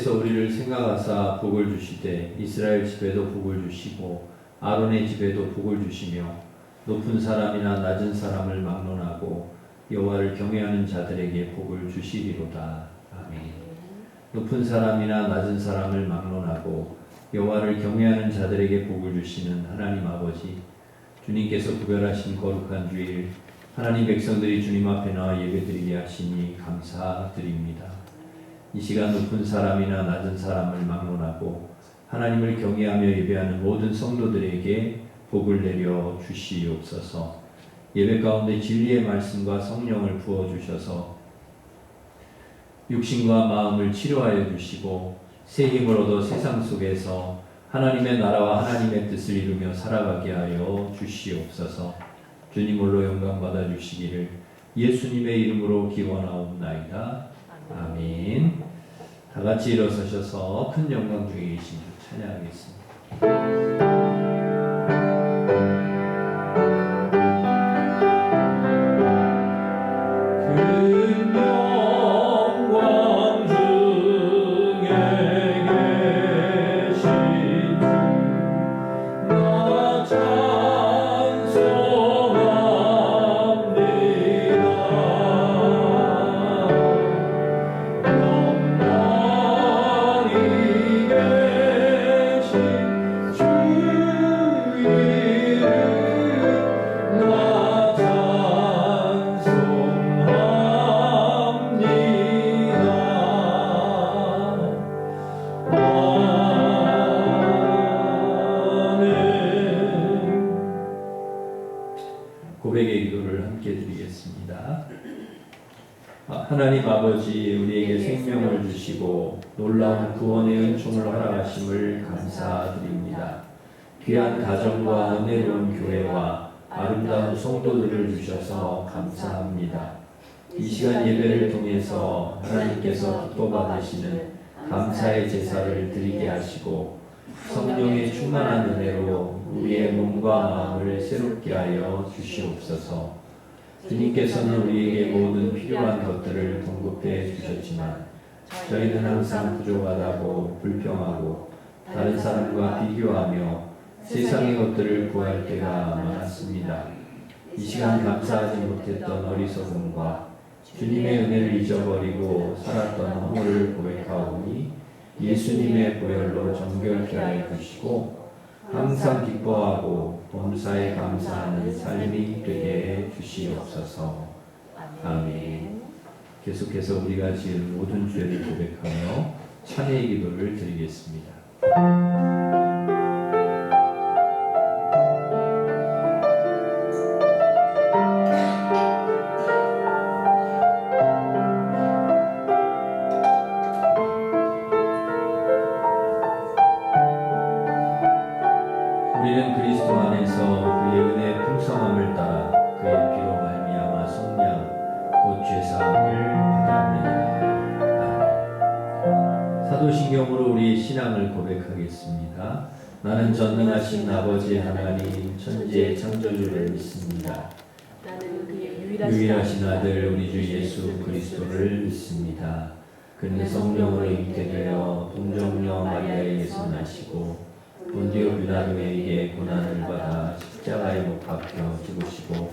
주께서 우리를 생각하사 복을 주시되 이스라엘 집에도 복을 주시고 아론의 집에도 복을 주시며 높은 사람이나 낮은 사람을 막론하고 여호와를 경외하는 자들에게 복을 주시리로다. 아멘. 높은 사람이나 낮은 사람을 막론하고 여호와를 경외하는 자들에게 복을 주시는 하나님 아버지, 주님께서 구별하신 거룩한 주일 하나님 백성들이 주님 앞에 나와 예배드리게 하시니 감사드립니다. 이 시간 높은 사람이나 낮은 사람을 막론하고 하나님을 경외하며 예배하는 모든 성도들에게 복을 내려 주시옵소서. 예배 가운데 진리의 말씀과 성령을 부어주셔서 육신과 마음을 치료하여 주시고 새 힘을 얻어 세상 속에서 하나님의 나라와 하나님의 뜻을 이루며 살아가게 하여 주시옵소서. 주님 홀로 영광 받아 주시기를 예수님의 이름으로 기원하옵나이다. 아멘. 다 같이 일어서셔서 큰 영광 중에 계신 주 찬양하겠습니다. 고백의 기도를 함께 드리겠습니다. 하나님 아버지, 우리에게 생명을 주시고 놀라운 구원의 은총을 허락하심을 감사드립니다. 귀한 가정과 은혜로운 교회와 아름다운 성도들을 주셔서 감사합니다. 이 시간 예배를 통해서 하나님께서 기뻐 받으시는 감사의 제사를 드리게 하시고 성령의 충만한 은혜로 우리의 몸과 마음을 새롭게 하여 주시옵소서. 주님께서는 우리에게 모든 필요한 것들을 공급해 주셨지만 저희는 항상 부족하다고 불평하고 다른 사람과 비교하며 세상의 것들을 구할 때가 많았습니다. 이 시간 감사하지 못했던 어리석음과 주님의 은혜를 잊어버리고 살았던 허물을 고백하오니 예수님의 보혈로 정결케 하여 주시고 항상 기뻐하고 범사에 감사하는 삶이 되게 해 주시옵소서. 아멘. 계속해서 우리가 지은 모든 죄를 고백하며 찬양의 기도를 드리겠습니다. 우리는 그리스도 안에서 그의 은혜의 풍성함을 따라 그의 피로 말미암아 속량 곧 죄사함을 받았느니라. 사도신경으로 우리의 신앙을 고백하겠습니다. 나는 전능하신 아버지 하나님 천지의 창조주를 믿습니다. 나는 그의 유일하신 아들 우리 주 예수 그리스도를 믿습니다. 그는 성령으로 잉태되어 동정녀 마리아에게서 나시고 본디오 빌라도에게 고난을 받아 십자가에 못 박혀 죽으시고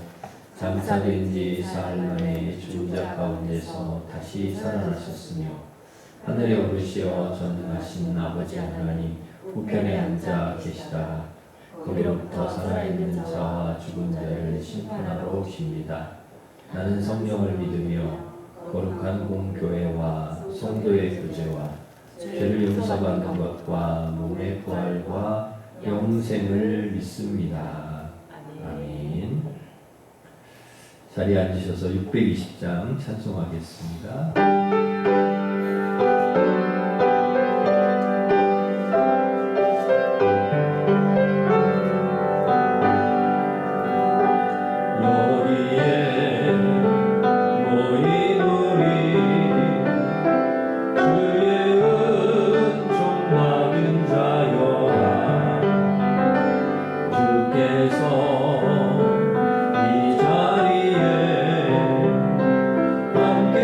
장사된 지 사흘 만에 죽은 자 가운데서 다시 살아나셨으며 하늘에 오르시어 전능하신 아버지 하나님 우편에 앉아 계시다가 거기로부터 살아있는 자와 죽은 자를 심판하러 오십니다. 나는 성령을 믿으며 거룩한 공교회와 성도의 구제와 죄를 용서받는 것과 몸의 부활과 영생을 믿습니다. 아멘. 자리에 앉으셔서 620장 찬송하겠습니다. 이 자리에 함께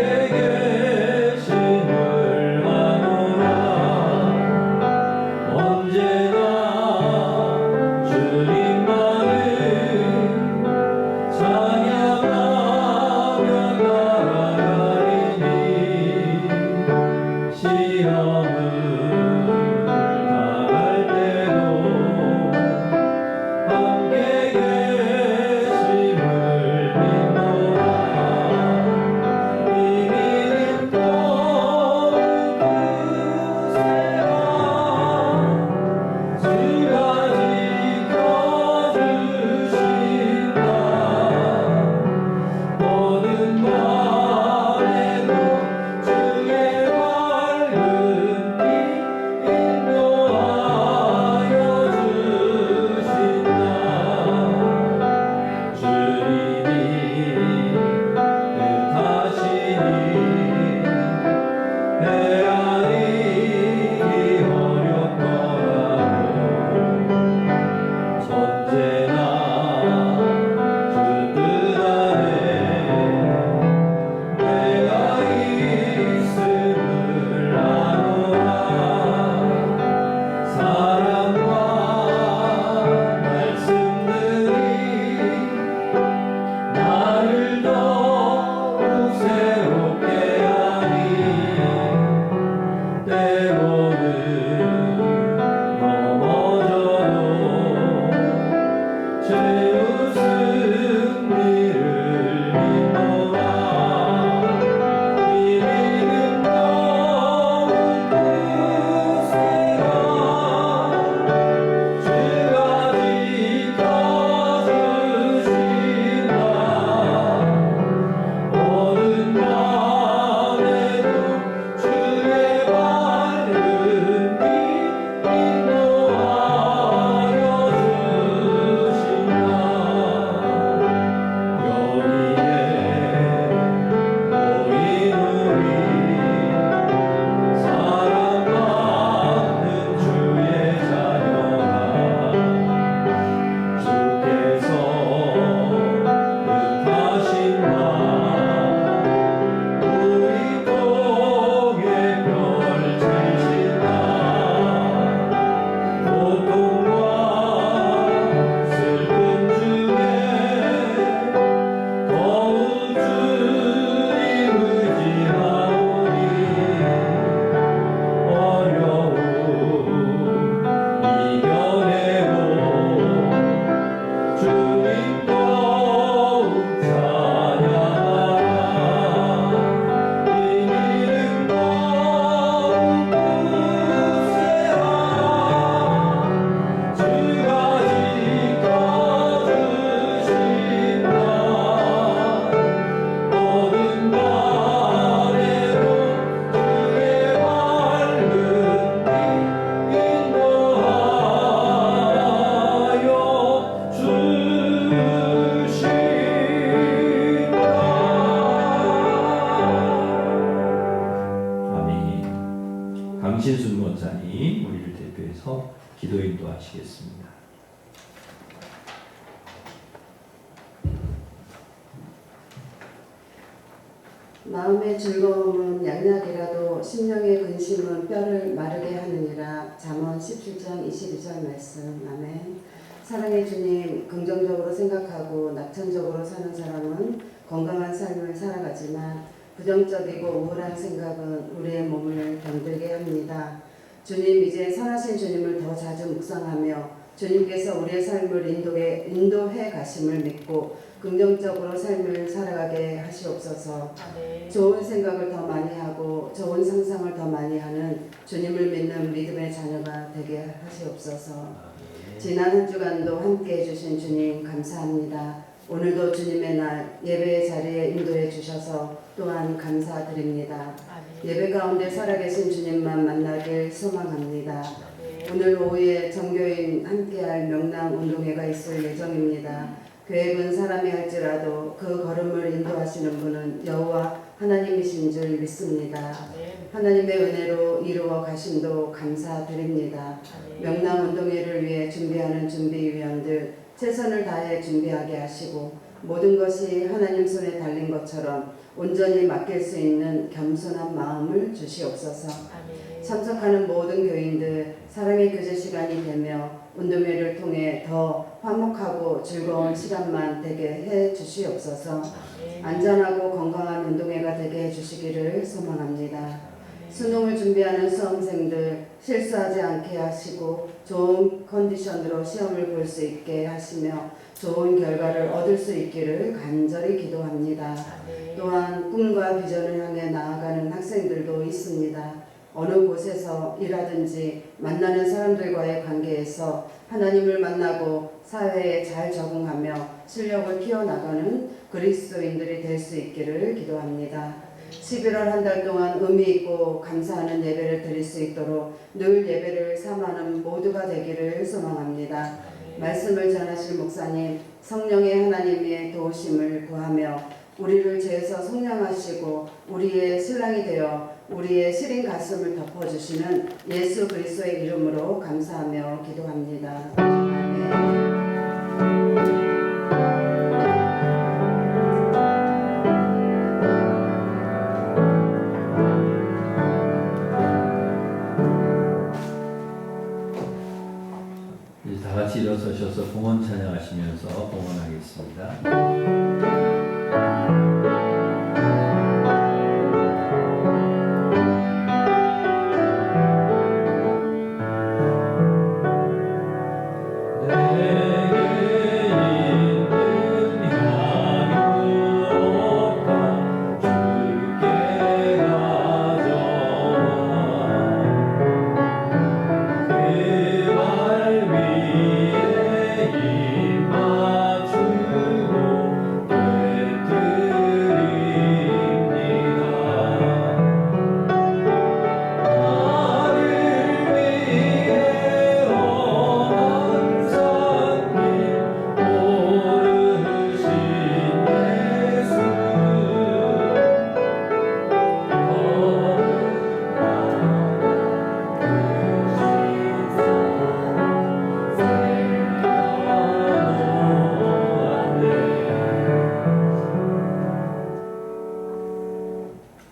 기도하시겠습니다. 마음의 즐거움은 양약이라도 심령의 근심은 뼈를 마르게 하느니라. 잠언 17장 22절 말씀. 아멘. 사랑의 주님, 긍정적으로 생각하고 낙천적으로 사는 사람은 건강한 삶을 살아가지만 부정적이고 우울한 생각은 우리의 몸을 병들게 합니다. 주님, 이제 선하신 주님을 더 자주 묵상하며 주님께서 우리의 삶을 인도해 가심을 믿고 긍정적으로 삶을 살아가게 하시옵소서. 좋은 생각을 더 많이 하고 좋은 상상을 더 많이 하는 주님을 믿는 믿음의 자녀가 되게 하시옵소서. 지난 한 주간도 함께 해주신 주님 감사합니다. 오늘도 주님의 날 예배의 자리에 인도해 주셔서 또한 감사드립니다. 예배 가운데 살아계신 주님만 만나길 소망합니다. 오늘 오후에 정교인 함께할 명랑 운동회가 있을 예정입니다. 계획은 사람이 할지라도 그 걸음을 인도하시는 분은 여호와 하나님이신 줄 믿습니다. 하나님의 은혜로 이루어 가심도 감사드립니다. 명랑 운동회를 위해 준비하는 준비위원들 최선을 다해 준비하게 하시고 모든 것이 하나님 손에 달린 것처럼 온전히 맡길 수 있는 겸손한 마음을 주시옵소서. 참석하는 모든 교인들 사랑의 교제 시간이 되며 운동회를 통해 더 화목하고 즐거운 시간만 되게 해 주시옵소서. 안전하고 건강한 운동회가 되게 해 주시기를 소망합니다. 수능을 준비하는 수험생들 실수하지 않게 하시고 좋은 컨디션으로 시험을 볼 수 있게 하시며 좋은 결과를 얻을 수 있기를 간절히 기도합니다. 또한 꿈과 비전을 향해 나아가는 학생들도 있습니다. 어느 곳에서 일하든지 만나는 사람들과의 관계에서 하나님을 만나고 사회에 잘 적응하며 실력을 키워나가는 그리스도인들이 될 수 있기를 기도합니다. 11월 한 달 동안 의미 있고 감사하는 예배를 드릴 수 있도록 늘 예배를 삼하는 모두가 되기를 소망합니다. 말씀을 전하실 목사님, 성령의 하나님의 도우심을 구하며 우리를 죄에서 속량하시고 우리의 신랑이 되어 우리의 시린 가슴을 덮어주시는 예수 그리스도의 이름으로 감사하며 기도합니다. 아멘. 이제 다 같이 일어서셔서 봉헌 찬양하시면서 봉헌하겠습니다.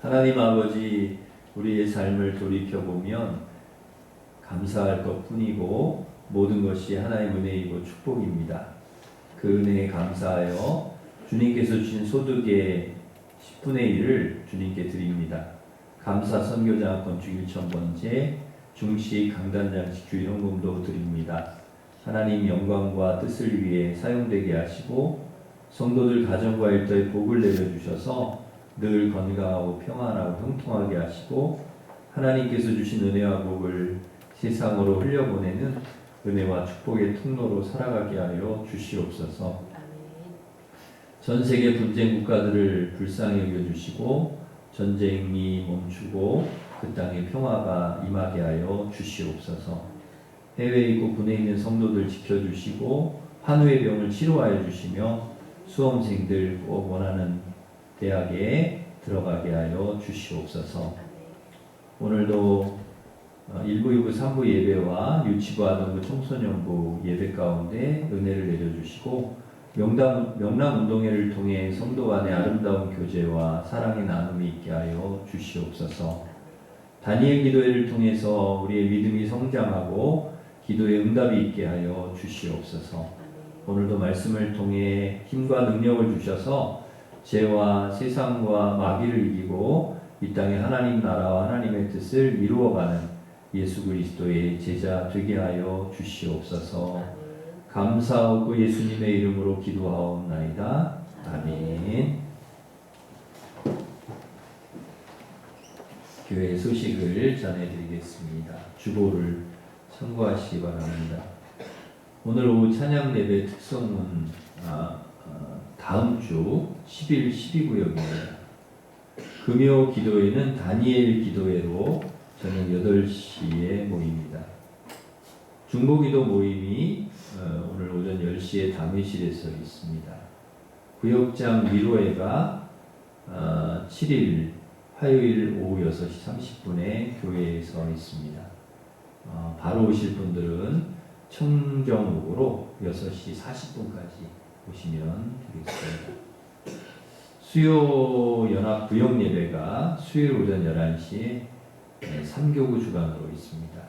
하나님 아버지, 우리의 삶을 돌이켜보면 감사할 것뿐이고 모든 것이 하나님의 은혜이고 축복입니다. 그 은혜에 감사하여 주님께서 주신 소득의 10분의 1을 주님께 드립니다. 감사 선교장학권 주 1,000번째 중식 강단장식 주 1헌금도 드립니다. 하나님 영광과 뜻을 위해 사용되게 하시고 성도들 가정과 일터에 복을 내려주셔서 늘 건강하고 평안하고 형통하게 하시고 하나님께서 주신 은혜와 복을 세상으로 흘려보내는 은혜와 축복의 통로로 살아가게 하여 주시옵소서. 전 세계 분쟁 국가들을 불쌍히 여겨주시고 전쟁이 멈추고 그 땅에 평화가 임하게 하여 주시옵소서. 해외에 있고 군에 있는 성도들 지켜주시고 환우의 병을 치료하여 주시며 수험생들 꼭 원하는 대학에 들어가게 하여 주시옵소서. 오늘도 1부, 2부, 3부 예배와 유치부, 아동부, 청소년부 예배 가운데 은혜를 내려주시고 명랑운동회를 통해 성도 간의 아름다운 교제와 사랑의 나눔이 있게 하여 주시옵소서. 다니엘 기도회를 통해서 우리의 믿음이 성장하고 기도의 응답이 있게 하여 주시옵소서. 오늘도 말씀을 통해 힘과 능력을 주셔서 죄와 세상과 마귀를 이기고 이 땅에 하나님 나라와 하나님의 뜻을 이루어가는 예수 그리스도의 제자 되게 하여 주시옵소서. 감사하고 예수님의 이름으로 기도하옵나이다. 아멘. 교회 소식을 전해드리겠습니다. 주보를 참고하시기 바랍니다. 오늘 오후 찬양 예배 특성은 다음 주 10일 12구역입니다. 금요 기도회는 다니엘 기도회로 저녁 8시에 모입니다. 중보기도 모임이 오늘 오전 10시에 담회실에서 있습니다. 구역장 위로회가 7일 화요일 오후 6시 30분에 교회에서 있습니다. 바로 오실 분들은 청정옥으로 6시 40분까지 오시면 되겠습니다. 수요연합 구역 예배가 수요일 오전 11시에 3교구 주간으로 있습니다.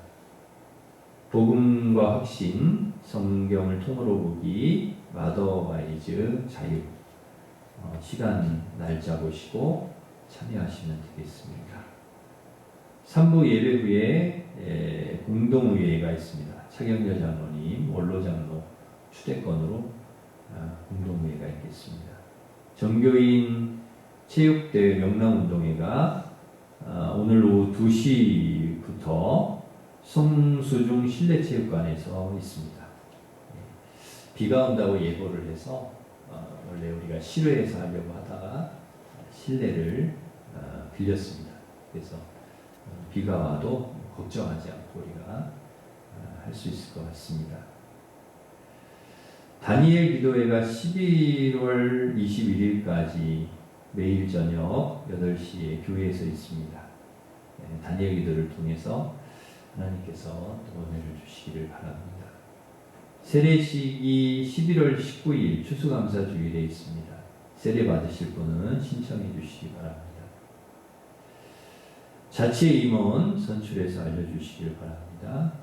복음과 확신, 성경을 통으로 보기, 마더와이즈, 자유 시간 날짜 보시고 참여하시면 되겠습니다. 3부 예배 후에 공동의회가 있습니다. 차경렬 장로님, 원로 장로 추대권으로 공동의회가 있겠습니다. 전교인 체육대회 명랑운동회가 오늘 오후 2시부터 송수중 실내체육관에서 있습니다. 비가 온다고 예보를 해서 원래 우리가 실외에서 하려고 하다가 실내를 빌렸습니다. 그래서 비가 와도 걱정하지 않고 우리가 할 수 있을 것 같습니다. 다니엘 기도회가 11월 21일까지 매일 저녁 8시에 교회에서 있습니다. 다니엘 기도를 통해서 하나님께서 은혜를 주시기를 바랍니다. 세례식이 11월 19일 추수감사주일에 있습니다. 세례 받으실 분은 신청해 주시기 바랍니다. 자체 임원 선출해서 알려주시길 바랍니다.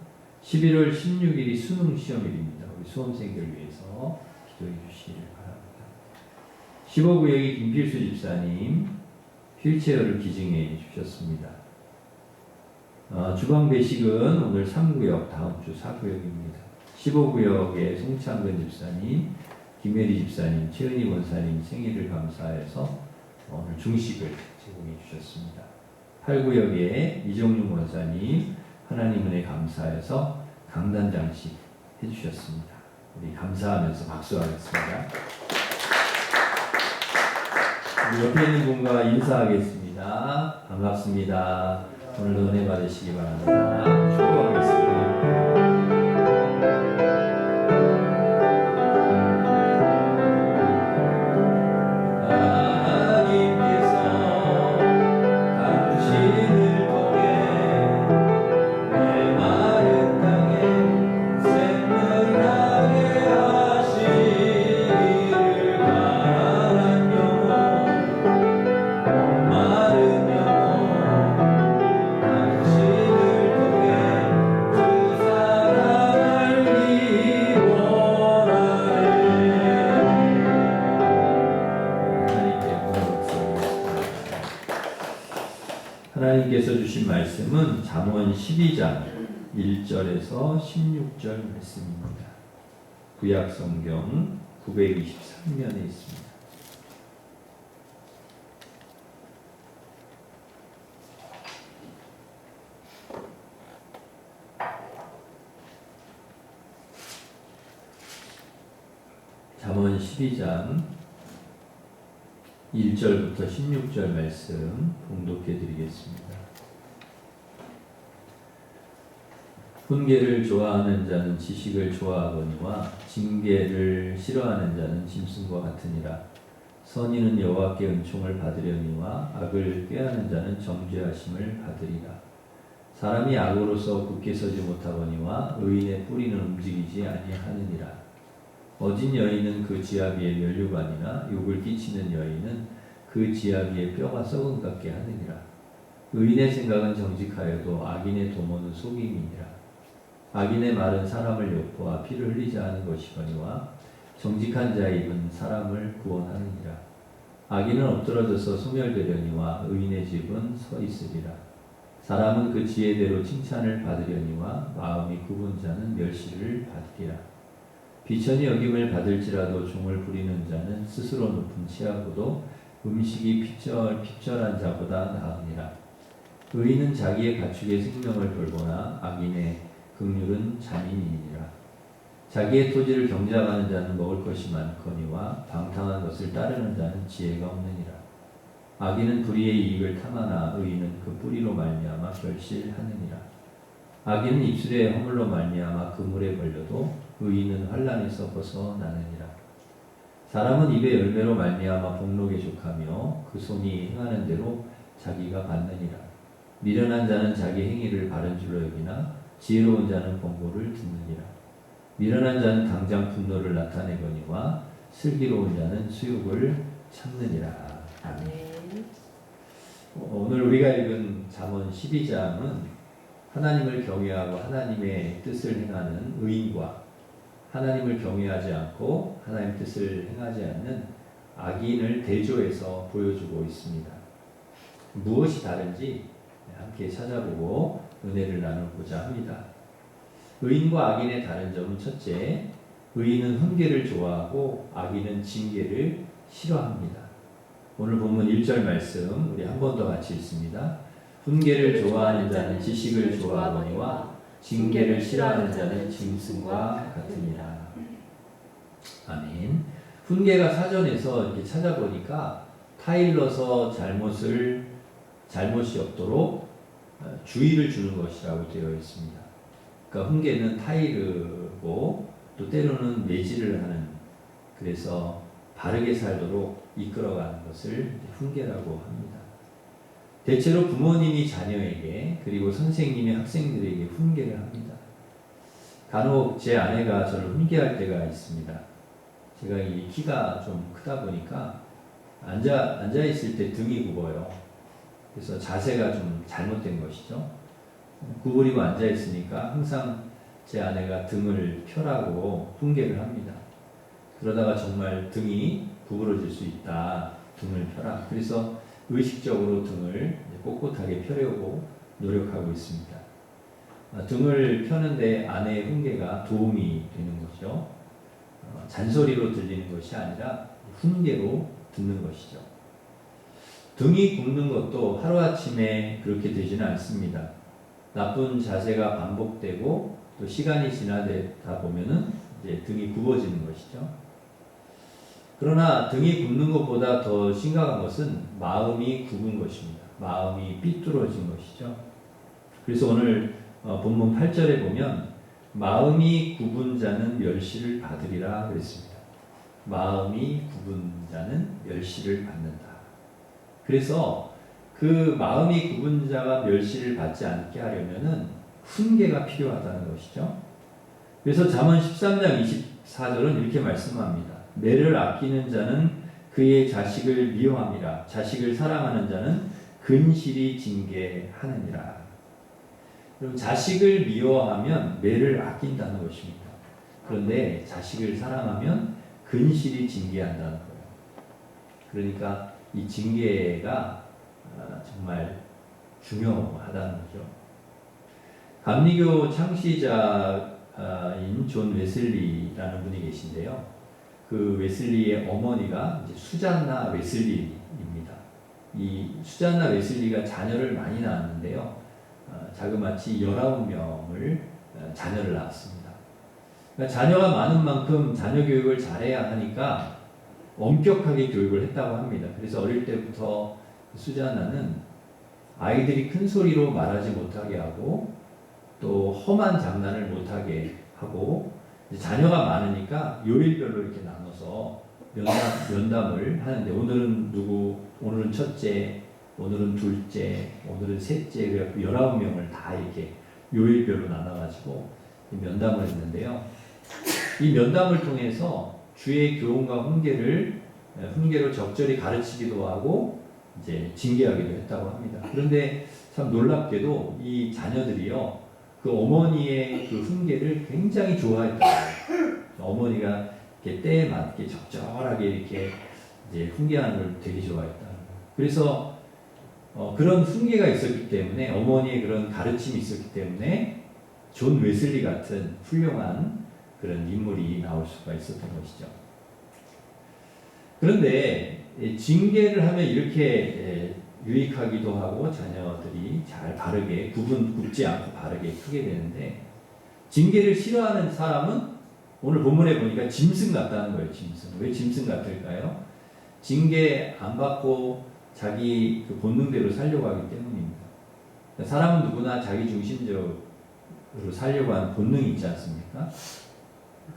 11월 16일이 수능 시험일입니다. 우리 수험생들 위해서 기도해 주시기를 바랍니다. 15구역의 김필수 집사님 휠체어를 기증해 주셨습니다. 주방 배식은 오늘 3구역 다음 주 4구역입니다. 15구역의 송창근 집사님, 김혜리 집사님, 최은희 권사님 생일을 감사해서 오늘 중식을 제공해 주셨습니다. 8구역의 이정윤 권사님 하나님 은혜 감사해서 강단장식 해주셨습니다. 우리 감사하면서 박수하겠습니다. 우리 옆에 있는 분과 인사하겠습니다. 반갑습니다. 오늘도 은혜 받으시기 바랍니다. 축복하겠습니다. 하나님께서 주신 말씀은 잠언 12장 1절에서 16절 말씀입니다. 구약성경 923면에 있습니다. 잠언 12장 1절부터 16절 말씀 봉독해 드리겠습니다. 훈계를 좋아하는 자는 지식을 좋아하거니와 징계를 싫어하는 자는 짐승과 같으니라. 선인은 여호와께 은총을 받으려니와 악을 꾀하는 자는 정죄하심을 받으리라. 사람이 악으로서 굳게 서지 못하거니와 의인의 뿌리는 움직이지 아니하느니라. 어진 여인은 그 지아 위에 면류관이나 욕을 끼치는 여인은 그 지아 위에 뼈가 썩은 같게 하느니라. 의인의 생각은 정직하여도 악인의 도모는 속임이니라. 악인의 말은 사람을 욕보아 피를 흘리지 않은 것이거니와 정직한 자의 입은 사람을 구원하느니라. 악인은 엎드러져서 소멸되려니와 의인의 집은 서 있으리라. 사람은 그 지혜대로 칭찬을 받으려니와 마음이 굽은 자는 멸시를 받으리라. 비천이 여김을 받을지라도 종을 부리는 자는 스스로 높은 치하고도 음식이 핍절한 자보다 나으니라. 의인은 자기의 가축의 생명을 돌보나 악인의 긍휼은 잔인이니라. 자기의 토지를 경작하는 자는 먹을 것이 많거니와 방탕한 것을 따르는 자는 지혜가 없느니라. 악인은 불의의 이익을 탐하나 의인은 그 뿌리로 말미암아 결실하느니라. 악인은 입술의 허물로 말미암아 그물에 걸려도 의인은 환난에서 벗어나느니라. 사람은 입의 열매로 말미암아 복록에 족하며 그 손이 행하는 대로 자기가 받느니라. 미련한 자는 자기 행위를 바른 줄로 여기나 지혜로운 자는 권고를 듣느니라. 미련한 자는 당장 분노를 나타내거니와 슬기로운 자는 수욕을 참느니라. 아멘. 오늘 우리가 읽은 잠언 12장은 하나님을 경외하고 하나님의 뜻을 행하는 의인과 하나님을 경외하지 않고 하나님의 뜻을 행하지 않는 악인을 대조해서 보여주고 있습니다. 무엇이 다른지 함께 찾아보고 은혜를 나누고자 합니다. 의인과 악인의 다른 점은 첫째, 의인은 훈계를 좋아하고 악인은 징계를 싫어합니다. 오늘 본문 1절 말씀 우리 한 번 더 같이 읽습니다. 훈계를 좋아하는 자는 지식을 좋아하거니와 징계를 싫어하는 자는 짐승과 같으니라. 아멘. 훈계가 사전에서 이렇게 찾아보니까 타일러서 잘못이 없도록 주의를 주는 것이라고 되어 있습니다. 그러니까 훈계는 타이르고 또 때로는 매질을 하는, 그래서 바르게 살도록 이끌어가는 것을 훈계라고 합니다. 대체로 부모님이 자녀에게 그리고 선생님이 학생들에게 훈계를 합니다. 간혹 제 아내가 저를 훈계할 때가 있습니다. 제가 이 키가 좀 크다 보니까 앉아 있을 때 등이 굽어요. 그래서 자세가 좀 잘못된 것이죠. 구부리고 앉아 있으니까 항상 제 아내가 등을 펴라고 훈계를 합니다. 그러다가 정말 등이 구부러질 수 있다. 등을 펴라. 그래서 의식적으로 등을 꼿꼿하게 펴려고 노력하고 있습니다. 등을 펴는데 아내의 훈계가 도움이 되는 거죠. 잔소리로 들리는 것이 아니라 훈계로 듣는 것이죠. 등이 굽는 것도 하루아침에 그렇게 되지는 않습니다. 나쁜 자세가 반복되고 또 시간이 지나다 보면은 이제 등이 굽어지는 것이죠. 그러나 등이 굽는 것보다 더 심각한 것은 마음이 굽은 것입니다. 마음이 삐뚤어진 것이죠. 그래서 오늘 본문 8절에 보면 마음이 굽은 자는 멸시를 받으리라 그랬습니다. 마음이 굽은 자는 멸시를 받는다. 그래서 그 마음이 굽은 자가 멸시를 받지 않게 하려면은 훈계가 필요하다는 것이죠. 그래서 잠언 13장 24절은 이렇게 말씀합니다. 매를 아끼는 자는 그의 자식을 미워함이라. 자식을 사랑하는 자는 근실이 징계하느니라. 그럼 자식을 미워하면 매를 아낀다는 것입니다. 그런데 자식을 사랑하면 근실이 징계한다는 거예요. 그러니까 이 징계가 정말 중요하다는 거죠. 감리교 창시자인 존 웨슬리라는 분이 계신데요. 그 웨슬리의 어머니가 이제 수잔나 웨슬리입니다. 이 수잔나 웨슬리가 자녀를 많이 낳았는데요. 자그마치 19명을 자녀를 낳았습니다. 그러니까 자녀가 많은 만큼 자녀 교육을 잘해야 하니까 엄격하게 교육을 했다고 합니다. 그래서 어릴 때부터 수잔나는 아이들이 큰 소리로 말하지 못하게 하고 또 험한 장난을 못하게 하고, 자녀가 많으니까 요일별로 이렇게 나눠서 면담을 하는데 오늘은 누구, 오늘은 첫째, 오늘은 둘째, 오늘은 셋째, 그래갖고 19명을 다 이렇게 요일별로 나눠가지고 면담을 했는데요. 이 면담을 통해서 주의 교훈과 훈계로 적절히 가르치기도 하고 이제 징계하기도 했다고 합니다. 그런데 참 놀랍게도 이 자녀들이요, 그 어머니의 그 훈계를 굉장히 좋아했다고 해요. 어머니가 이렇게 때에 맞게 적절하게 이렇게 이제 훈계하는 걸 되게 좋아했다. 그래서 그런 훈계가 있었기 때문에, 어머니의 그런 가르침이 있었기 때문에 존 웨슬리 같은 훌륭한 그런 인물이 나올 수가 있었던 것이죠. 그런데 징계를 하면 이렇게 유익하기도 하고 자녀들이 잘 바르게 굽지 않고 바르게 크게 되는데, 징계를 싫어하는 사람은 오늘 본문에 보니까 짐승 같다는 거예요. 짐승. 왜 짐승 같을까요? 징계 안 받고 자기 그 본능대로 살려고 하기 때문입니다. 사람은 누구나 자기 중심적으로 살려고 하는 본능이 있지 않습니까?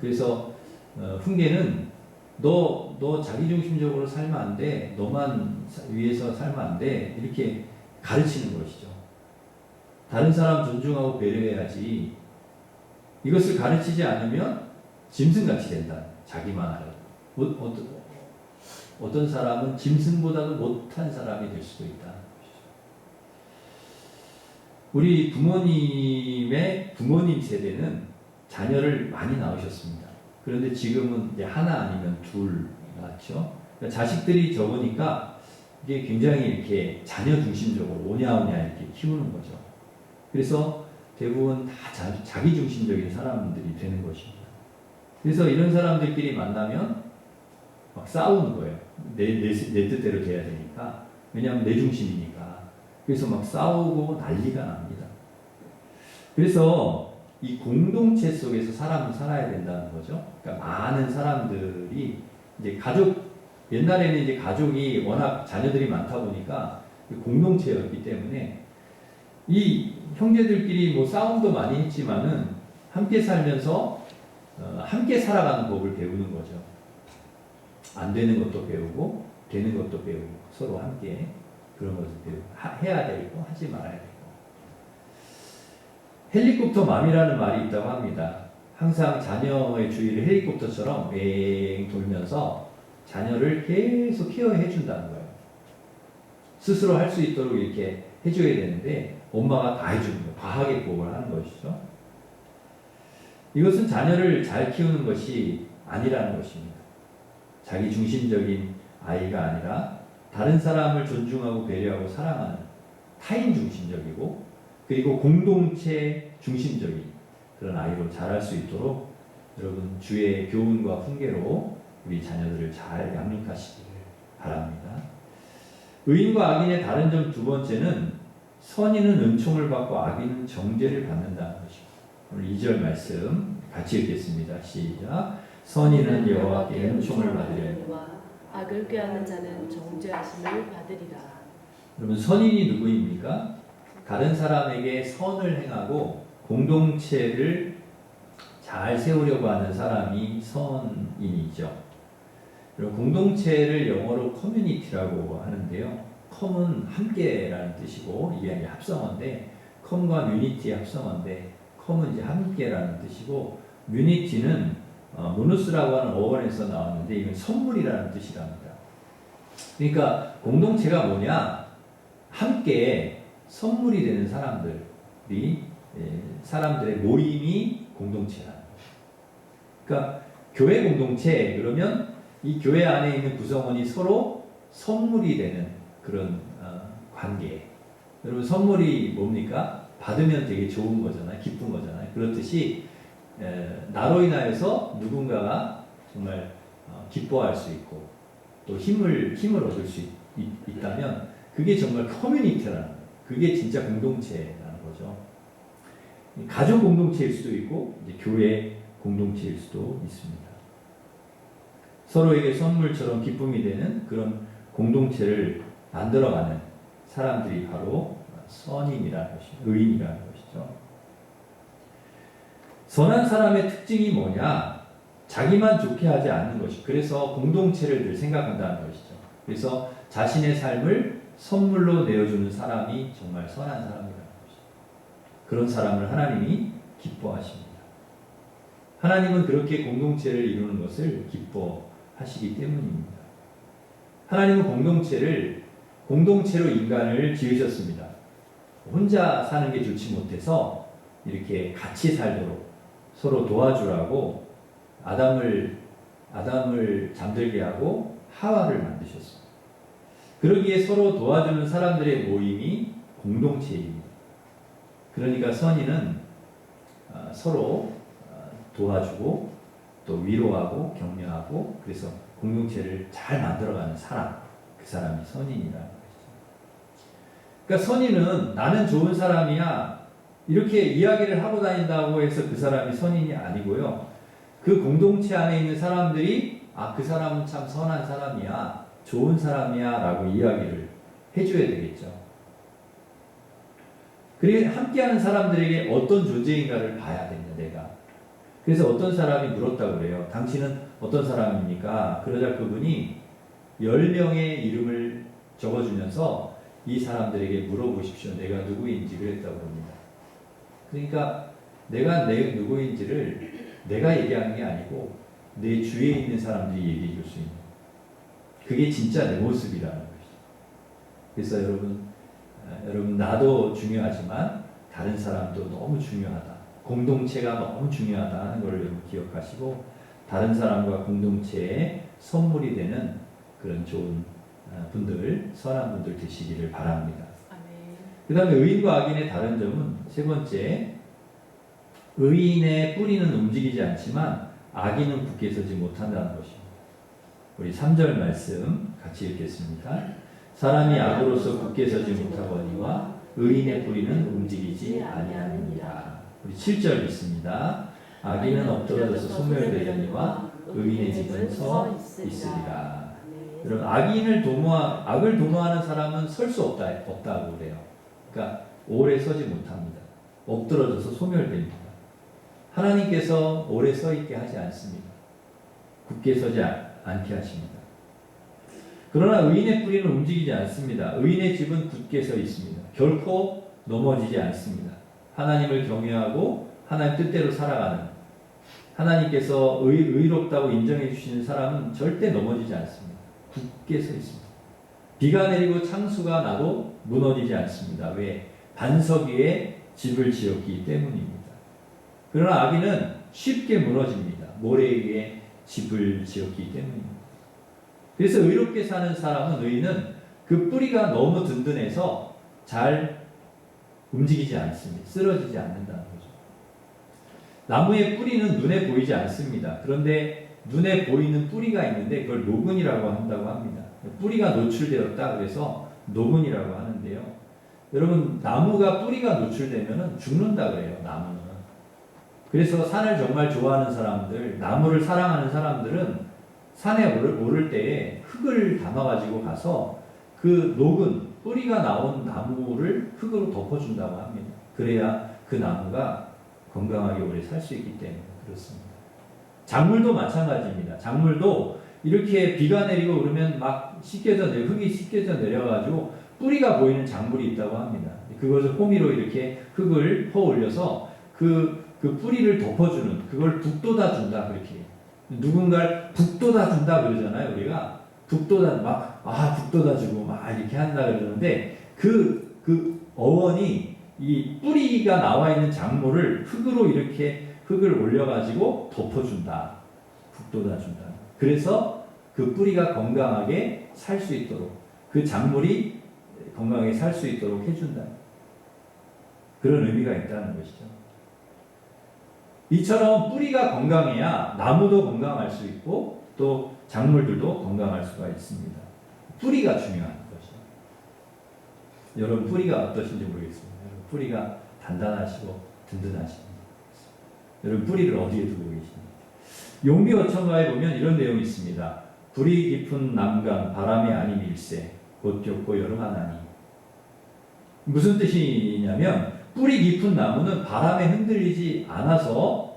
그래서 훈계는 너 자기 중심적으로 살면 안 돼. 너만 위해서 살면 안 돼. 이렇게 가르치는 것이죠. 다른 사람 존중하고 배려해야지. 이것을 가르치지 않으면 짐승같이 된다. 자기만 하려고. 어떤 사람은 짐승보다도 못한 사람이 될 수도 있다. 우리 부모님 세대는 자녀를 많이 낳으셨습니다. 그런데 지금은 이제 하나 아니면 둘 낳죠. 그러니까 자식들이 적으니까 이게 굉장히 이렇게 자녀 중심적으로 오냐오냐 이렇게 키우는 거죠. 그래서 대부분 다 자기 중심적인 사람들이 되는 것입니다. 그래서 이런 사람들끼리 만나면 막 싸우는 거예요. 내 뜻대로 돼야 되니까. 왜냐하면 내 중심이니까. 그래서 막 싸우고 난리가 납니다. 그래서 이 공동체 속에서 사람은 살아야 된다는 거죠. 그러니까 많은 사람들이 이제 옛날에는 이제 가족이 워낙 자녀들이 많다 보니까 공동체였기 때문에 이 형제들끼리 뭐 싸움도 많이 했지만은 함께 살면서 함께 살아가는 법을 배우는 거죠. 안 되는 것도 배우고 되는 것도 배우고 서로 함께 그런 것을 배우고 해야 되고 하지 말아야 되고. 헬리콥터 맘이라는 말이 있다고 합니다. 항상 자녀의 주위를 헬리콥터처럼 맹 돌면서 자녀를 계속 케어해 준다는 거예요. 스스로 할 수 있도록 이렇게 해줘야 되는데 엄마가 다 해주는 거예요. 과하게 보호를 하는 것이죠. 이것은 자녀를 잘 키우는 것이 아니라는 것입니다. 자기 중심적인 아이가 아니라 다른 사람을 존중하고 배려하고 사랑하는 타인 중심적이고 그리고 공동체 중심적인 그런 아이로 자랄 수 있도록 여러분 주의 교훈과 훈계로 우리 자녀들을 잘 양육하시기를 바랍니다. 의인과 악인의 다른 점 두 번째는 선인은 은총을 받고 악인은 정죄를 받는다는 것입니다. 오늘 2절 말씀 같이 읽겠습니다. 시작. 선인은 여호와께 은총을 받으려니와 악을 꾀하는 자는 정죄하심을 받으리라. 여러분 선인이 누구입니까? 다른 사람에게 선을 행하고 공동체를 잘 세우려고 하는 사람이 선인이죠. 그리고 공동체를 영어로 커뮤니티라고 하는데요. 컴은 함께라는 뜻이고 이게 아니라 합성어인데 컴과 뮤니티의 합성어인데 컴은 이제 함께라는 뜻이고 뮤니티는 모누스라고 하는 어원에서 나왔는데 이건 선물이라는 뜻이랍니다. 그러니까 공동체가 뭐냐? 함께 선물이 되는 사람들의 모임이 공동체라는 거죠. 그러니까 교회 공동체 그러면 이 교회 안에 있는 구성원이 서로 선물이 되는 그런 관계. 여러분 선물이 뭡니까? 받으면 되게 좋은 거잖아요. 기쁜 거잖아요. 그렇듯이 나로 인하여서 누군가가 정말 기뻐할 수 있고 또 힘을 얻을 수 있다면 그게 정말 커뮤니티라는 거예요. 그게 진짜 공동체라는 거죠. 가족 공동체일 수도 있고 이제 교회 공동체일 수도 있습니다. 서로에게 선물처럼 기쁨이 되는 그런 공동체를 만들어가는 사람들이 바로 선인이라는 것이죠. 의인이라는 것이죠. 선한 사람의 특징이 뭐냐? 자기만 좋게 하지 않는 것이. 그래서 공동체를 늘 생각한다는 것이죠. 그래서 자신의 삶을 선물로 내어주는 사람이 정말 선한 사람이라는 것입니다. 그런 사람을 하나님이 기뻐하십니다. 하나님은 그렇게 공동체를 이루는 것을 기뻐하시기 때문입니다. 하나님은 공동체로 인간을 지으셨습니다. 혼자 사는 게 좋지 못해서 이렇게 같이 살도록 서로 도와주라고 아담을 잠들게 하고 하와를 만드셨습니다. 그러기에 서로 도와주는 사람들의 모임이 공동체입니다. 그러니까 선인은 서로 도와주고 또 위로하고 격려하고 그래서 공동체를 잘 만들어가는 사람, 그 사람이 선인이라는 것이죠. 그러니까 선인은 나는 좋은 사람이야 이렇게 이야기를 하고 다닌다고 해서 그 사람이 선인이 아니고요. 그 공동체 안에 있는 사람들이 그 사람은 참 선한 사람이야, 좋은 사람이야 라고 이야기를 해줘야 되겠죠. 그리고 함께하는 사람들에게 어떤 존재인가를 봐야 됩니다. 내가. 그래서 어떤 사람이 물었다고 그래요. 당신은 어떤 사람입니까? 그러자 그분이 10명의 이름을 적어주면서 이 사람들에게 물어보십시오. 내가 누구인지 그랬다고 합니다. 그러니까 내가 누구인지를 내가 얘기하는 게 아니고 내 주위에 있는 사람들이 얘기해 줄 수 있는, 그게 진짜 내 모습이라는 것이죠. 그래서 여러분 나도 중요하지만 다른 사람도 너무 중요하다. 공동체가 너무 중요하다 하는 걸 여러분 기억하시고 다른 사람과 공동체에 선물이 되는 그런 좋은 분들, 선한 분들 되시기를 바랍니다. 그 다음에 의인과 악인의 다른 점은 세 번째, 의인의 뿌리는 움직이지 않지만 악인은 굳게 서지 못한다는 것입니다. 우리 3절 말씀 같이 읽겠습니다. 사람이 악으로서 굳게 서지 못하거니와 의인의 뿌리는 움직이지 아니하느니라. 우리 7절 있습니다. 악인은 엎드러져서 소멸되려니와 의인의 집은 서 있으리라. 여러분 악을 도모하는 사람은 설 수 없다고 그래요. 그러니까 오래 서지 못합니다. 엎드러져서 소멸됩니다. 하나님께서 오래 서 있게 하지 않습니다. 굳게 서지 않게 하십니다. 그러나 의인의 뿌리는 움직이지 않습니다. 의인의 집은 굳게 서 있습니다. 결코 넘어지지 않습니다. 하나님을 경외하고 하나님 뜻대로 살아가는, 하나님께서 의롭다고 인정해 주시는 사람은 절대 넘어지지 않습니다. 굳게 서 있습니다. 비가 내리고 창수가 나도 무너지지 않습니다. 왜? 반석 위에 집을 지었기 때문입니다. 그러나 악인은 쉽게 무너집니다. 모래 위에 집을 지었기 때문입니다. 그래서 의롭게 사는 사람은, 의인은 그 뿌리가 너무 든든해서 잘 움직이지 않습니다. 쓰러지지 않는다는 거죠. 나무의 뿌리는 눈에 보이지 않습니다. 그런데 눈에 보이는 뿌리가 있는데 그걸 노근이라고 한다고 합니다. 뿌리가 노출되었다 그래서 노근이라고 하는데요. 여러분 나무가 뿌리가 노출되면 죽는다 그래요. 나무는. 그래서 산을 정말 좋아하는 사람들, 나무를 사랑하는 사람들은 산에 오를 때에 흙을 담아가지고 가서 그 녹은 뿌리가 나온 나무를 흙으로 덮어준다고 합니다. 그래야 그 나무가 건강하게 오래 살 수 있기 때문에 그렇습니다. 작물도 마찬가지입니다. 작물도 이렇게 비가 내리고 그러면 막 흙이 씻겨져 내려가지고 뿌리가 보이는 작물이 있다고 합니다. 그것을 호미로 이렇게 흙을 퍼올려서 그 뿌리를 덮어주는, 그걸 북돋아준다 그렇게. 누군가를 북돋아준다 그러잖아요. 우리가 북돋아주고 막 이렇게 한다 그러는데 그 어원이 이 뿌리가 나와 있는 작물을 흙으로 이렇게 흙을 올려가지고 덮어준다, 북돋아준다. 그래서 그 뿌리가 건강하게 살 수 있도록, 그 작물이 건강하게 살 수 있도록 해준다. 그런 의미가 있다는 것이죠. 이처럼 뿌리가 건강해야 나무도 건강할 수 있고 또 작물들도 건강할 수가 있습니다. 뿌리가 중요한 것이죠. 여러분 뿌리가 어떠신지 모르겠습니다. 여러분 뿌리가 단단하시고 든든하십니다. 여러분 뿌리를 어디에 두고 계십니까? 용비어천가에 보면 이런 내용이 있습니다. 불이 깊은 남강 바람이 아님 일세 곧 겹고 여름하나니. 무슨 뜻이냐면 뿌리 깊은 나무는 바람에 흔들리지 않아서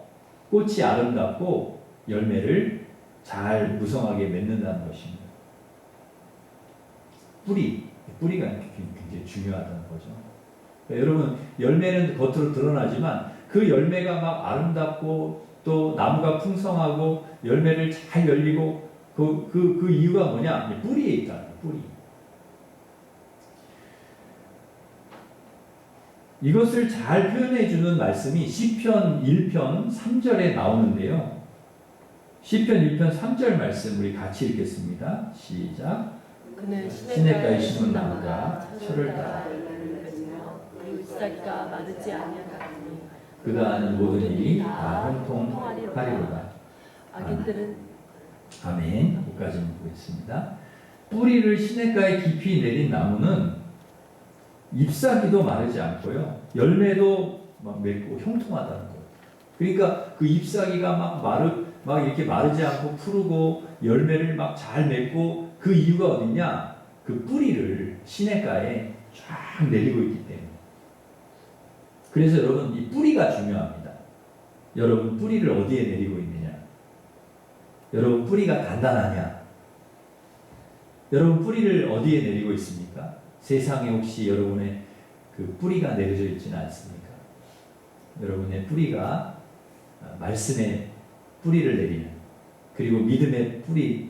꽃이 아름답고 열매를 잘 무성하게 맺는다는 것입니다. 뿌리, 뿌리가 굉장히 중요하다는 거죠. 그러니까 여러분 열매는 겉으로 드러나지만 그 열매가 막 아름답고 또 나무가 풍성하고 열매를 잘 열리고 그 이유가 뭐냐? 뿌리에 있다는 거예요. 뿌리. 이것을 잘 표현해 주는 말씀이 시편 1편 3절에 나오는데요. 시편 1편 3절 말씀 우리 같이 읽겠습니다. 시작. 그는 시냇가에 심은 나무가 철을 따라 그 잎사귀가 마르지 아니하나니 그가 하는 모든 일이 다 형통하리로다. 악인들은 아멘. 여기까지 보겠습니다. 뿌리를 시냇가에 깊이 내린 나무는 잎사귀도 마르지 않고요. 열매도 막 맺고 형통하다는 거예요. 그러니까 그 잎사귀가 막 이렇게 마르지 않고 푸르고 열매를 막 잘 맺고 그 이유가 어디냐? 그 뿌리를 시냇가에 쫙 내리고 있기 때문에. 그래서 여러분 이 뿌리가 중요합니다. 여러분 뿌리를 어디에 내리고 있느냐? 여러분 뿌리가 단단하냐? 여러분 뿌리를 어디에 내리고 있습니까? 세상에 혹시 여러분의 그 뿌리가 내려져 있지는 않습니까? 여러분의 뿌리가 말씀의 뿌리를 내리는, 그리고 믿음의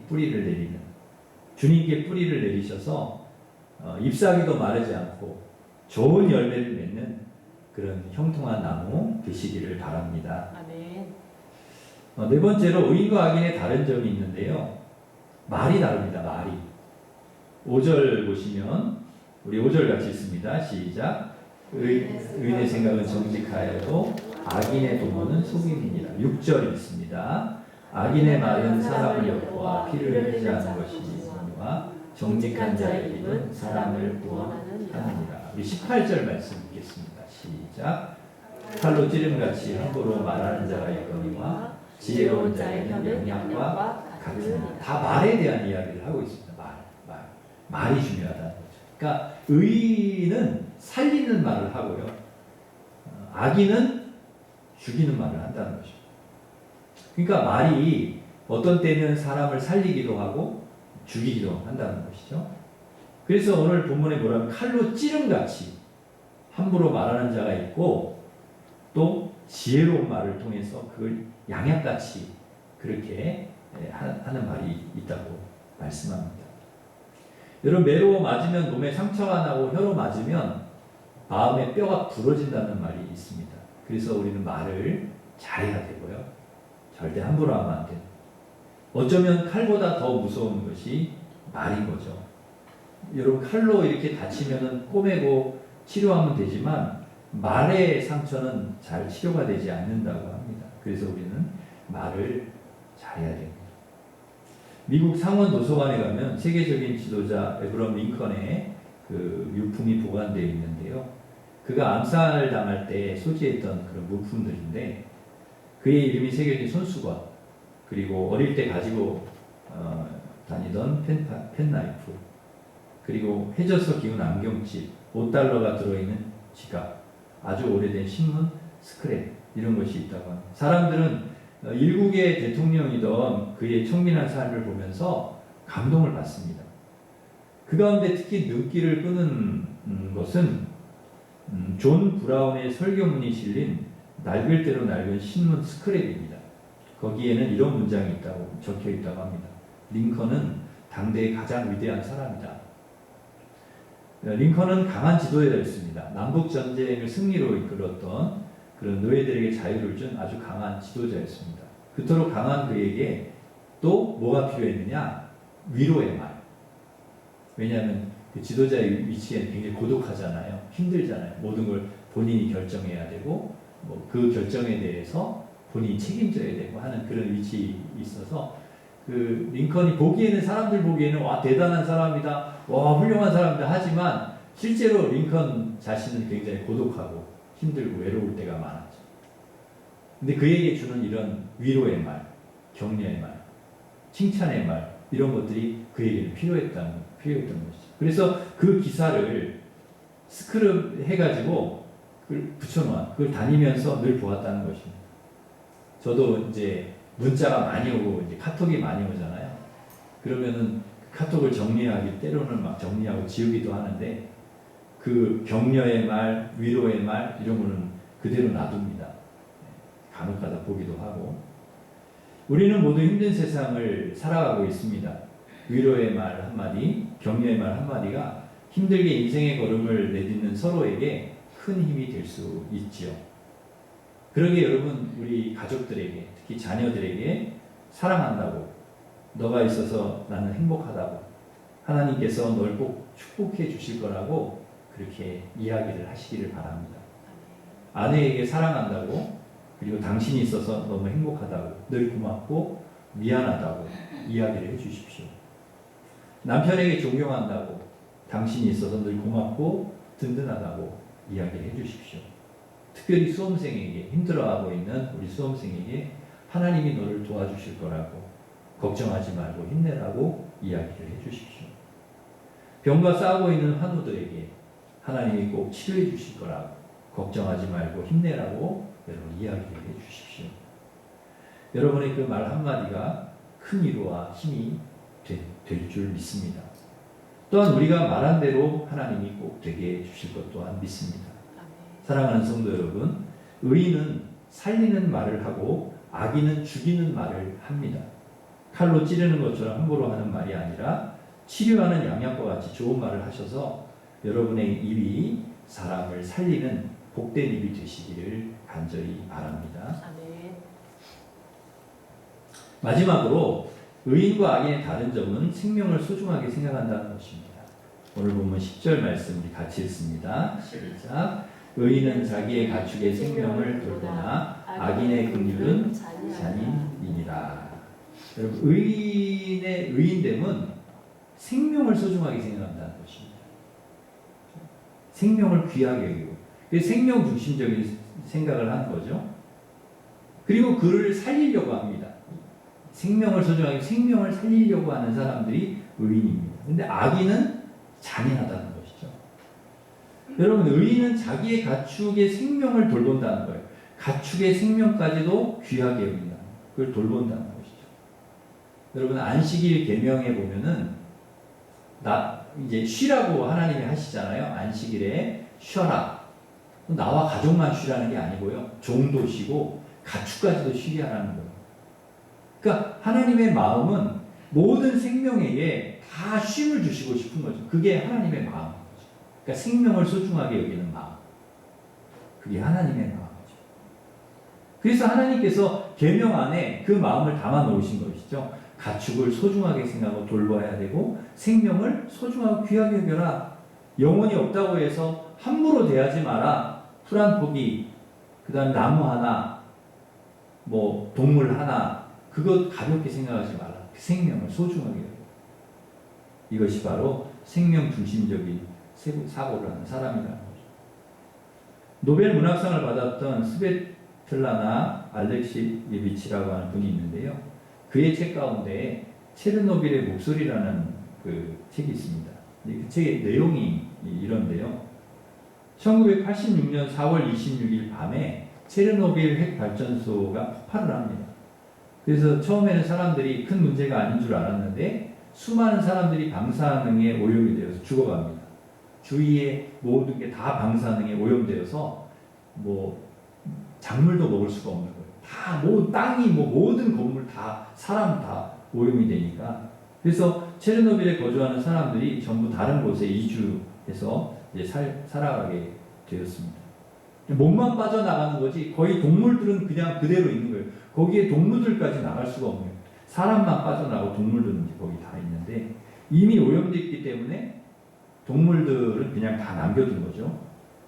뿌리를 내리는, 주님께 뿌리를 내리셔서 잎사귀도 마르지 않고 좋은 열매를 맺는 그런 형통한 나무 되시기를 바랍니다. 아멘. 네 번째로 의인과 악인의 다른 점이 있는데요. 말이 다릅니다. 말이. 5절 보시면 우리 5절 같이 읽습니다. 시작. 의인의 생각은 정직하여도 악인의 도모는 속임이니라. 6절 읽습니다. 악인의 말은 사람을 엿보아 피를 흘리지 않는 것이니와 정직한 자의 입은 사람을 구원하느니라. 우리 18절 말씀 읽겠습니다. 시작. 칼로 찌름같이 함부로 말하는 자가 있거니와 지혜로운 자의 혀는 양양과 같으니. 다 말에 대한 이야기를 하고 있습니다. 말이 중요하다는 거죠. 그러니까 의인은 살리는 말을 하고요. 악인은 죽이는 말을 한다는 것이죠. 그러니까 말이 어떤 때는 사람을 살리기도 하고 죽이기도 한다는 것이죠. 그래서 오늘 본문에 뭐라면 칼로 찌름같이 함부로 말하는 자가 있고 또 지혜로운 말을 통해서 그걸 양약같이 그렇게 하는 말이 있다고 말씀합니다. 여러분 매로 맞으면 몸에 상처가 나고 혀로 맞으면 마음의 뼈가 부러진다는 말이 있습니다. 그래서 우리는 말을 잘해야 되고요. 절대 함부로 하면 안 돼요. 어쩌면 칼보다 더 무서운 것이 말인 거죠. 여러분 칼로 이렇게 다치면 꼬매고 치료하면 되지만 말의 상처는 잘 치료가 되지 않는다고 합니다. 그래서 우리는 말을 잘해야 됩니다. 미국 상원 도서관에 가면 세계적인 지도자 에브럼 링컨의 그 유품이 보관되어 있는데요. 그가 암살 당할 때 소지했던 그런 물품들인데 그의 이름이 새겨진 손수건, 그리고 어릴 때 가지고 다니던 펜나이프, 그리고 해져서 기운 안경집, $5가 들어있는 지갑, 아주 오래된 신문 스크랩, 이런 것이 있다고 합니다. 사람들은 일국의 대통령이던 그의 청민한 삶을 보면서 감동을 받습니다. 그 가운데 특히 눈길을 끄는 것은 존 브라운의 설교문이 실린 낡을 대로 낡은 신문 스크랩입니다. 거기에는 이런 문장이 있다고 적혀 있다고 합니다. 링컨은 당대의 가장 위대한 사람이다. 링컨은 강한 지도자였습니다. 남북 전쟁을 승리로 이끌었던 그런 노예들에게 자유를 준 아주 강한 지도자였습니다. 그토록 강한 그에게 또 뭐가 필요했느냐? 위로의 말. 왜냐하면 그 지도자의 위치에는 굉장히 고독하잖아요. 힘들잖아요. 모든 걸 본인이 결정해야 되고 뭐 그 결정에 대해서 본인이 책임져야 되고 하는 그런 위치에 있어서 그 링컨이 보기에는 사람들 보기에는 와 대단한 사람이다, 와 훌륭한 사람이다 하지만 실제로 링컨 자신은 굉장히 고독하고 힘들고 외로울 때가 많았죠. 근데 그에게 주는 이런 위로의 말, 격려의 말, 칭찬의 말 이런 것들이 그에게는 필요했던 것이죠. 그래서 그 기사를 스크랩 해가지고 그걸 붙여놓아 그걸 다니면서 늘 보았다는 것입니다. 저도 이제 문자가 많이 오고 이제 카톡이 많이 오잖아요. 그러면은 카톡을 정리하기 때로는 막 정리하고 지우기도 하는데 그 격려의 말, 위로의 말 이런 거는 그대로 놔둡니다. 간혹가다 보기도 하고 우리는 모두 힘든 세상을 살아가고 있습니다. 위로의 말 한마디, 격려의 말 한마디가 힘들게 인생의 걸음을 내딛는 서로에게 큰 힘이 될 수 있지요. 그러기에 여러분 우리 가족들에게 특히 자녀들에게 사랑한다고 너가 있어서 나는 행복하다고 하나님께서 널 꼭 축복해 주실 거라고 그렇게 이야기를 하시기를 바랍니다. 아내에게 사랑한다고 그리고 당신이 있어서 너무 행복하다고 늘 고맙고 미안하다고 이야기를 해주십시오. 남편에게 존경한다고 당신이 있어서 늘 고맙고 든든하다고 이야기를 해주십시오. 특별히 수험생에게 힘들어하고 있는 우리 수험생에게 하나님이 너를 도와주실 거라고 걱정하지 말고 힘내라고 이야기를 해주십시오. 병과 싸우고 있는 환우들에게 하나님이 꼭 치료해 주실 거라고 걱정하지 말고 힘내라고 여러분 이야기를 해주십시오. 여러분의 그 말 한마디가 큰 위로와 힘이 될 줄 믿습니다. 또한 우리가 말한 대로 하나님이 꼭 되게 해주실 것 또한 믿습니다. 사랑하는 성도 여러분, 의인은 살리는 말을 하고 악인은 죽이는 말을 합니다. 칼로 찌르는 것처럼 함부로 하는 말이 아니라 치료하는 양약과 같이 좋은 말을 하셔서 여러분의 입이 사람을 살리는 복된 입이 되시기를 간절히 바랍니다. 아멘. 마지막으로 의인과 악인의 다른 점은 생명을 소중하게 생각한다는 것입니다. 오늘 본문 10절 말씀 우리 같이 읽습니다. 시작. 의인은 자기의 가축의 생명을 돌보나 악인의 긍휼은 잔인이니라. 여러분 의인의 의인됨은 생명을 소중하게 생각한다는 것입니다. 생명을 귀하게 여기고 생명 중심적인 생각을 하는 거죠. 그리고 그를 살리려고 합니다. 생명을 소중하게 생명을 살리려고 하는 사람들이 의인입니다. 근데 악인은 잔인하다는 것이죠. 여러분 의인은 자기의 가축의 생명을 돌본다는 거예요. 가축의 생명까지도 귀하게 여긴다. 그걸 돌본다는 것이죠. 여러분 안식일 계명에 보면은 이제 쉬라고 하나님이 하시잖아요. 안식일에 쉬어라. 나와 가족만 쉬라는 게 아니고요. 종도 쉬고 가축까지도 쉬게 하라는 거예요. 그러니까 하나님의 마음은 모든 생명에게 다 쉼을 주시고 싶은 거죠. 그게 하나님의 마음인 거죠. 그러니까 생명을 소중하게 여기는 마음. 그게 하나님의 마음이죠. 그래서 하나님께서 계명 안에 그 마음을 담아 놓으신 것이죠. 가축을 소중하게 생각하고 돌봐야 되고 생명을 소중하고 귀하게 여겨라. 영혼이 없다고 해서 함부로 대하지 마라. 풀 한 포기, 그 다음 나무 하나, 뭐 동물 하나 그것 가볍게 생각하지 마라. 그 생명을 소중하게 여겨. 이것이 바로 생명 중심적인 사고를 하는 사람이라는 거죠. 노벨 문학상을 받았던 스베틀라나 알렉시예비치라고 하는 분이 있는데요. 그의 책 가운데 체르노빌의 목소리라는 그 책이 있습니다. 그 책의 내용이 이런데요. 1986년 4월 26일 밤에 체르노빌 핵발전소가 폭발을 합니다. 그래서 처음에는 사람들이 큰 문제가 아닌 줄 알았는데 수많은 사람들이 방사능에 오염이 되어서 죽어갑니다. 주위에 모든 게 다 방사능에 오염되어서 뭐 작물도 먹을 수가 없는 거예요. 다 땅이 모든 건물 다 사람 다 오염이 되니까 그래서 체르노빌에 거주하는 사람들이 전부 다른 곳에 이주해서 이제 살아가게 되었습니다. 몸만 빠져나가는 거지 거의 동물들은 그냥 그대로 있는 거예요. 거기에 동물들까지 나갈 수가 없는 거예요. 사람만 빠져나가고 동물들은 거기 다 있는데 이미 오염되어 있기 때문에 동물들은 그냥 다 남겨둔 거죠.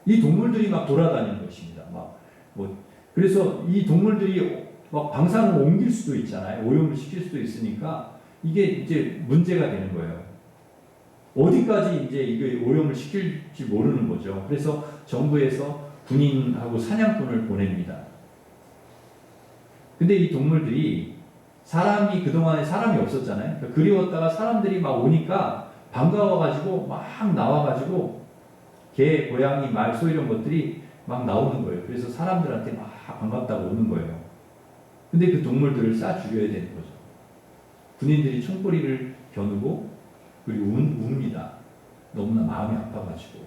이 동물들이 막 돌아다니는 것입니다. 그래서 이 동물들이 막 방사능을 옮길 수도 있잖아요. 오염을 시킬 수도 있으니까 이게 이제 문제가 되는 거예요. 어디까지 이제 이게 오염을 시킬지 모르는 거죠. 그래서 정부에서 군인하고 사냥꾼을 보냅니다. 근데 이 동물들이 그동안에 사람이 없었잖아요. 그러니까 그리웠다가 사람들이 막 오니까 반가워가지고 막 나와가지고 개, 고양이, 말, 소 이런 것들이 막 나오는 거예요. 그래서 사람들한테 막 반갑다고 오는 거예요. 근데 그 동물들을 쏴 죽여야 되는 거죠. 군인들이 총구리를 겨누고 그리고 웁니다. 너무나 마음이 아파가지고.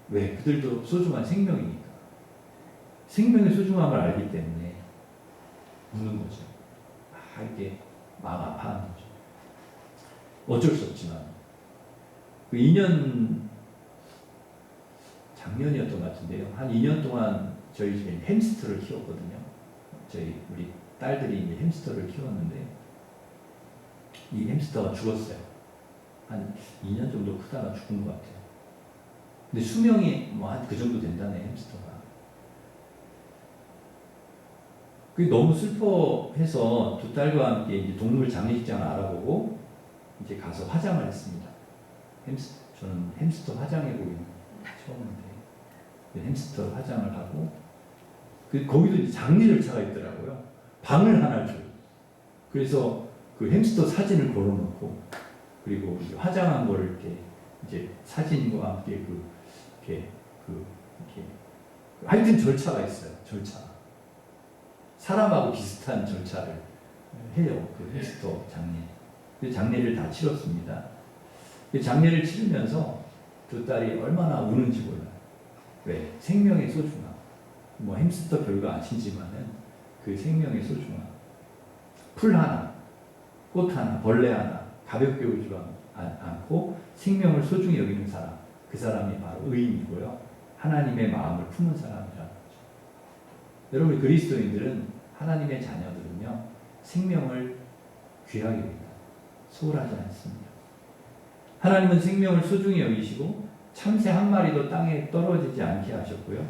왜? 그들도 소중한 생명이니까. 생명의 소중함을 알기 때문에 우는 거죠. 이게 마음 아파하는 거죠. 어쩔 수 없지만 그 2년 작년이었던 것 같은데요. 한 2년 동안 저희 집에 햄스터를 키웠거든요. 우리 딸들이 이제 햄스터를 키웠는데 이 햄스터가 죽었어요. 한 2년 정도 크다가 죽은 것 같아요. 근데 수명이 뭐 한 그 정도 된다네, 햄스터가. 그게 너무 슬퍼해서 두 딸과 함께 이제 동물 장례식장을 알아보고 이제 가서 화장을 했습니다. 저는 햄스터 화장해 보기는 처음인데 햄스터 화장을 하고 거기도 이제 장례 절차가 있더라고요. 방을 하나 줘요. 그래서 그 햄스터 사진을 걸어놓고 그리고 이제 화장한 거를 이렇게 이제 사진과 함께 이렇게 하여튼 절차가 있어요. 절차. 사람하고 비슷한 절차를 해요. 그 햄스터 장례. 그 장례를 다 치렀습니다. 그 장례를 치르면서 두 딸이 얼마나 우는지 몰라요. 왜? 생명의 소중함. 뭐 햄스터 별거 아니지만은 그 생명의 소중함. 풀 하나, 꽃 하나, 벌레 하나 가볍게 오지 않고 생명을 소중히 여기는 사람. 그 사람이 바로 의인이고요. 하나님의 마음을 품은 사람이라는 거죠. 여러분 그리스도인들은 하나님의 자녀들은요. 생명을 귀하게 여깁니다. 소홀하지 않습니다. 하나님은 생명을 소중히 여기시고 참새 한 마리도 땅에 떨어지지 않게 하셨고요.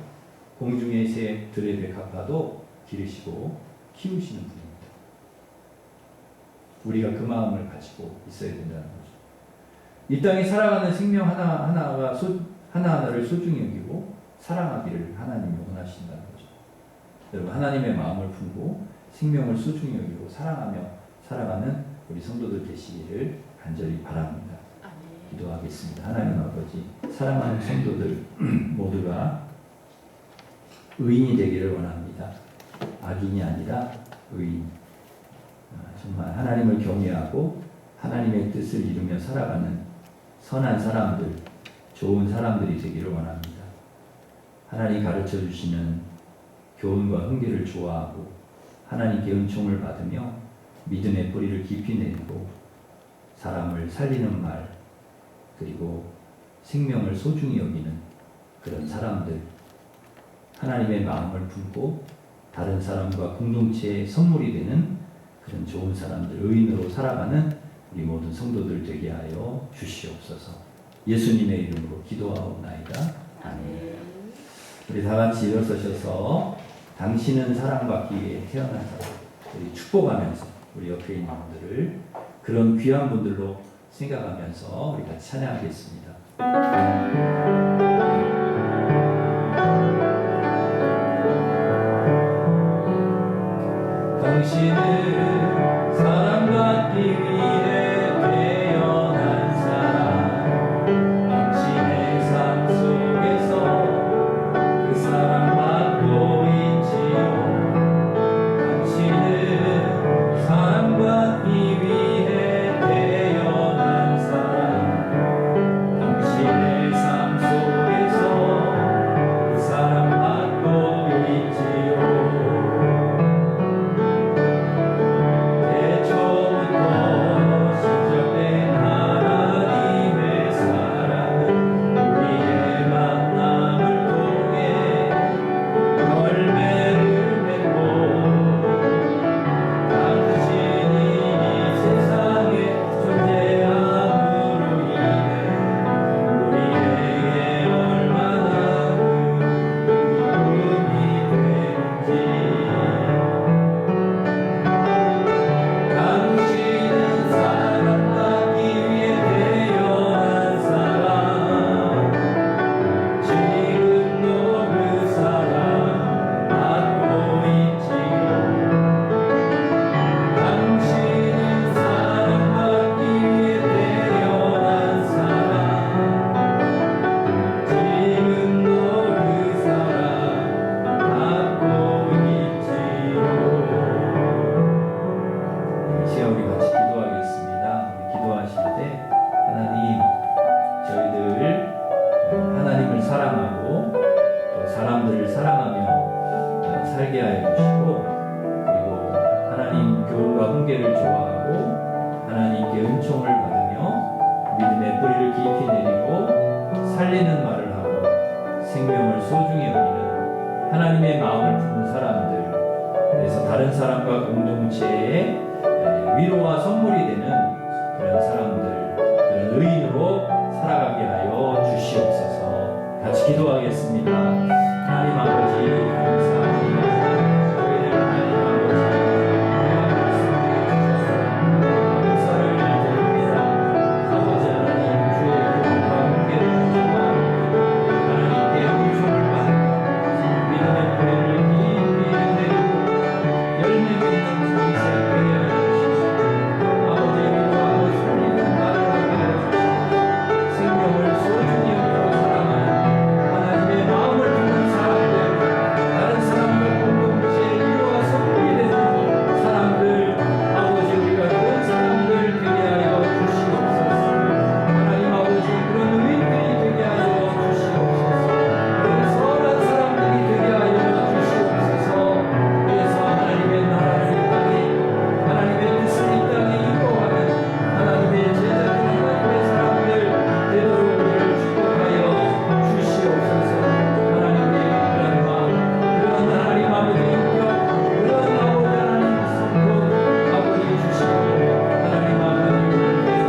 공중의 새들의 베카파도 기르시고 키우시는 분입니다. 우리가 그 마음을 가지고 있어야 된다는 거죠. 이 땅에 살아가는 생명 하나하나를 소중히 여기고 사랑하기를 하나님이 원하신다는 거죠. 여러분 하나님의 마음을 품고 생명을 소중히 여기고 사랑하며 살아가는 우리 성도들 되시기를 간절히 바랍니다. 기도하겠습니다. 하나님 아버지, 사랑하는 성도들 모두가 의인이 되기를 원합니다. 악인이 아니라 의인. 정말 하나님을 경외하고 하나님의 뜻을 이루며 살아가는 선한 사람들, 좋은 사람들이 되기를 원합니다. 하나님 가르쳐 주시는 교훈과 훈계를 좋아하고 하나님께 은총을 받으며 믿음의 뿌리를 깊이 내리고 사람을 살리는 말 그리고 생명을 소중히 여기는 그런 사람들, 하나님의 마음을 품고 다른 사람과 공동체의 선물이 되는 그런 좋은 사람들, 의인으로 살아가는 우리 모든 성도들 되게 하여 주시옵소서. 예수님의 이름으로 기도하옵나이다. 아멘. 우리 다 같이 일어서셔서 당신은 사랑받기 위해 태어난 사람, 우리 축복하면서 우리 옆에 있는 분들을 그런 귀한 분들로 생각하면서 우리 같이 찬양하겠습니다. 당신은 사랑받기 위해 태어난 사람, 당신의 삶 속에서 그 사랑받고 있지요. 당신은 사랑받기 위해 태어난 사람, 당신의 삶 속에서 그 사랑받고 있지요. 하기를 좋아하고 하나님께 은총을 받으며 믿음의 뿌리를 깊이 내리고 살리는 말을 하고 생명을 소중히 여기는 하나님의 마음을 품은 사람들, 그래서 다른 사람과 공동체의 위로와 선물이 되는 그런 사람들, 그런 의인으로 살아가게 하여 주시옵소서. 같이 기도하겠습니다. 하나님 아버지 감사합니다. 저희들 하나님 아버지 감사를 드립니다. 아버지 하나님 주의 교훈과 함께를 주시고 하나님께 은총을 받으며 믿음의 뿌리를 깊이 내리고 열매가 있는 우리 생명에 하여 주시고 아버지의 위로하고 살리는 말을 하게 하여 주시고 생명을 소중히 여기고 사랑하는 하나님의 마음을 품은 사람들, 다른 사람과 공동체의 위로와 선물이 되는 사람들, 아버지 우리가 그런 사람들 되게 하여 주시옵소서. 하나님 아버지 그런 의인들이 되게 하여 주시옵소서. 그런 선한 사람들이 되게 하여 주시옵소서. 그래서 하나님의 나라를 이 땅에, 하나님의 뜻을 이 땅에 이루어가는 하나님의 제자들, 하나님의 사람들 되도록 우리를 축복하여 주시옵소서. 하나님의 그런 마음, 그런 하나님 아버지 인격, 그런 아버지 하나님 성품 아버지 주시고 하나님 아버지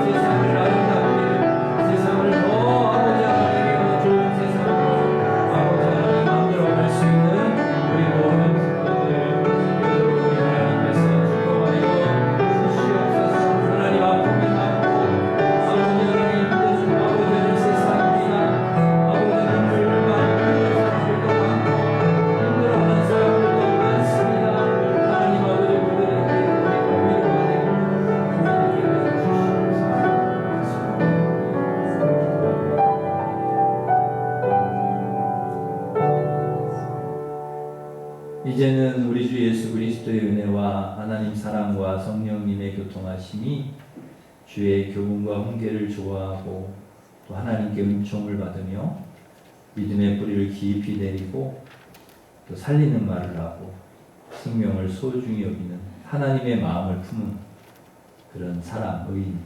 세상을 아름답게, 세상을 더 아버지 하나님의 좋은 세상으로 아버지 하나님 만들어갈 수 있는 우리 모든 식구들 되도록 우리 하나님께서 축복하여 주시옵소서. 하나님 아픔이 많고 아버지 하나님 힘든 아버지는 세상입니다. 아버지 눈물을 많이 흘리는 사람들도 많고 힘들어하는 사람들도 많습니다. 하나님 아버지 그들에게 위로가 되고 힘이 되게 하여 주시옵소서. 이제는 우리 주 예수 그리스도의 은혜와 하나님 사랑과 성령님의 교통하심이 주의 교훈과 훈계를 좋아하고 또 하나님께 은총을 받으며 믿음의 뿌리를 깊이 내리고 또 살리는 말을 하고 생명을 소중히 여기는 하나님의 마음을 품은 그런 사람, 의인,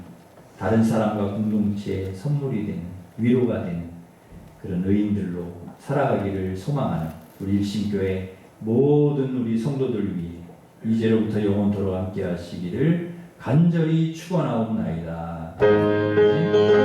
다른 사람과 공동체의 선물이 되는, 위로가 되는 그런 의인들로 살아가기를 소망하는 우리 일심교회 모든 우리 성도들 위해 이제로부터 영원토록 함께 하시기를 간절히 축원하옵나이다. 아멘.